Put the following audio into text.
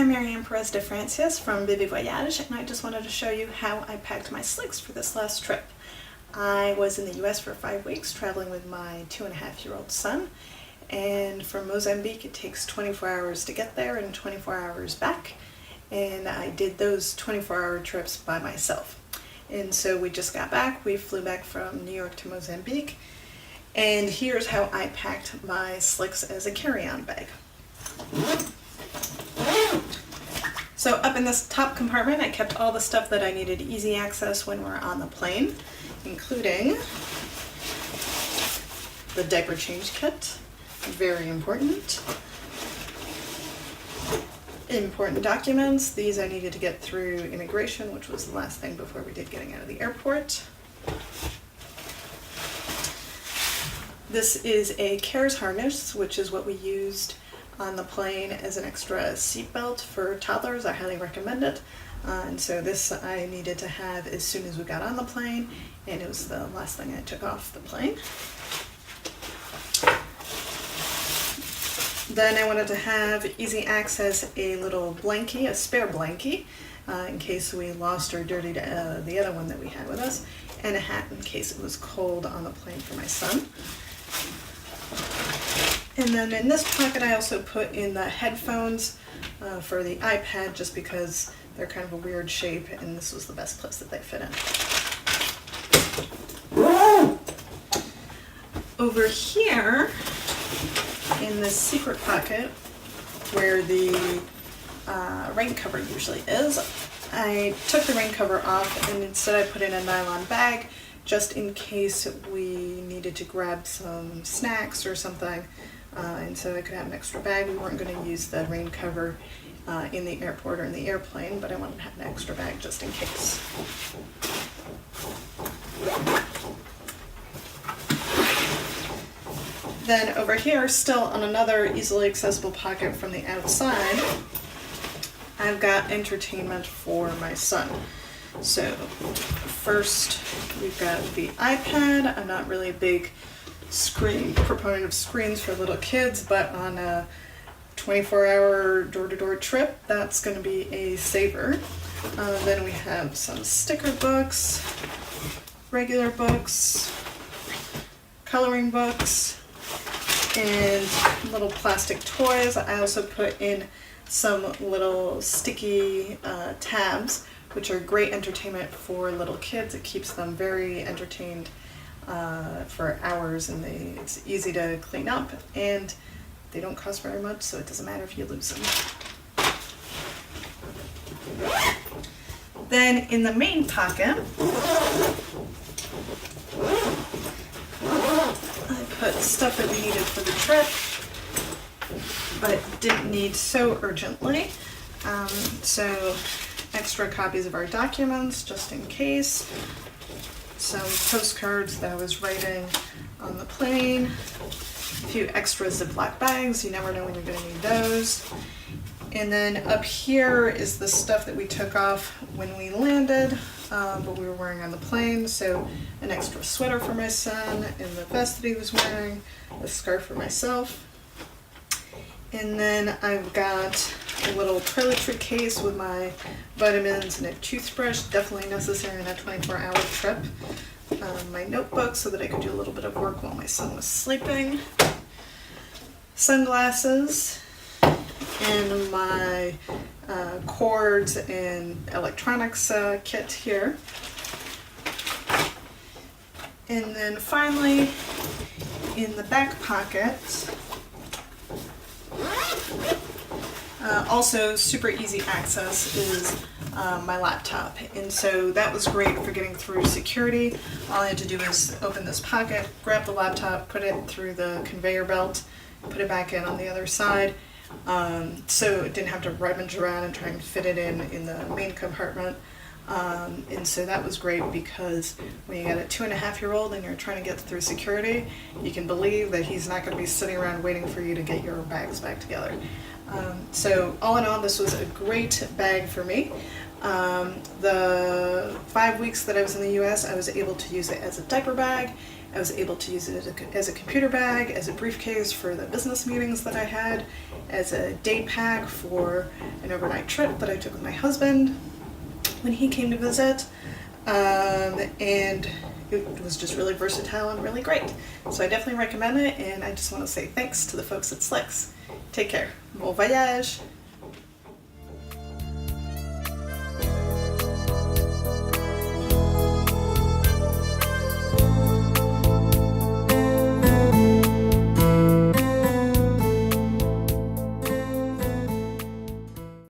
I'm Marianne Perez de Fransius from Bébé Voyage, and I just wanted to show you how I packed my slicks for this last trip. I was in the US for 5 weeks traveling with my 2.5-year-old son, and from Mozambique it takes 24 hours to get there and 24 hours back, and I did those 24-hour trips by myself. And so we just got back. We flew back from New York to Mozambique, and here's how I packed my slicks as a carry-on bag. So up in this top compartment I kept all the stuff that I needed easy access when we're on the plane, including the diaper change kit, very important. Important documents, these I needed to get through immigration, which was the last thing before we did getting out of the airport. This is a CARES harness, which is what we used on the plane as an extra seat belt for toddlers. I highly recommend it. And so this I needed to have as soon as we got on the plane, and it was the last thing I took off the plane. Then I wanted to have easy access, a little blankie, a spare blankie, in case we lost or dirtied the other one that we had with us, and a hat in case it was cold on the plane for my son. And then in this pocket I also put in the headphones for the iPad, just because they're kind of a weird shape and this was the best place that they fit in. Over here in this secret pocket where the rain cover usually is, I took the rain cover off and instead I put in a nylon bag just in case we needed to grab some snacks or something, and so I could have an extra bag. We weren't going to use the rain cover in the airport or in the airplane, but I wanted to have an extra bag just in case. Then over here, still on another easily accessible pocket from the outside, I've got entertainment for my son. So first we've got the iPad. I'm not really a big proponent of screens for little kids, but on a 24-hour door-to-door trip, that's going to be a saver. Then we have some sticker books, regular books, coloring books, and little plastic toys. I also put in some little sticky tabs, which are great entertainment for little kids. It keeps them very entertained for hours, and it's easy to clean up, and they don't cost very much, so it doesn't matter if you lose them. Then in the main pocket, I put stuff that we needed for the trip, but didn't need so urgently. So extra copies of our documents, just in case. Some postcards that I was writing on the plane. A few extra Ziploc bags, you never know when you're going to need those. And then up here is the stuff that we took off when we landed, but we were wearing on the plane. So an extra sweater for my son, and the vest that he was wearing, a scarf for myself. And then I've got a little toiletry case with my vitamins and a toothbrush, definitely necessary in a 24-hour trip. My notebook so that I could do a little bit of work while my son was sleeping. Sunglasses, and my cords and electronics kit here. And then finally, in the back pocket, also super easy access is my laptop, and so that was great for getting through security. All I had to do was open this pocket, grab the laptop, put it through the conveyor belt, put it back in on the other side, so it didn't have to rummage around and try and fit it in the main compartment. And so that was great, because when you got a 2.5-year-old and you're trying to get through security, you can believe that he's not going to be sitting around waiting for you to get your bags back together. So all in all, this was a great bag for me. The 5 weeks that I was in the US, I was able to use it as a diaper bag, I was able to use it as a computer bag, as a briefcase for the business meetings that I had, as a day pack for an overnight trip that I took with my husband when he came to visit. And it was just really versatile and really great. So I definitely recommend it, and I just want to say thanks to the folks at Slicks. Take care. Bon voyage!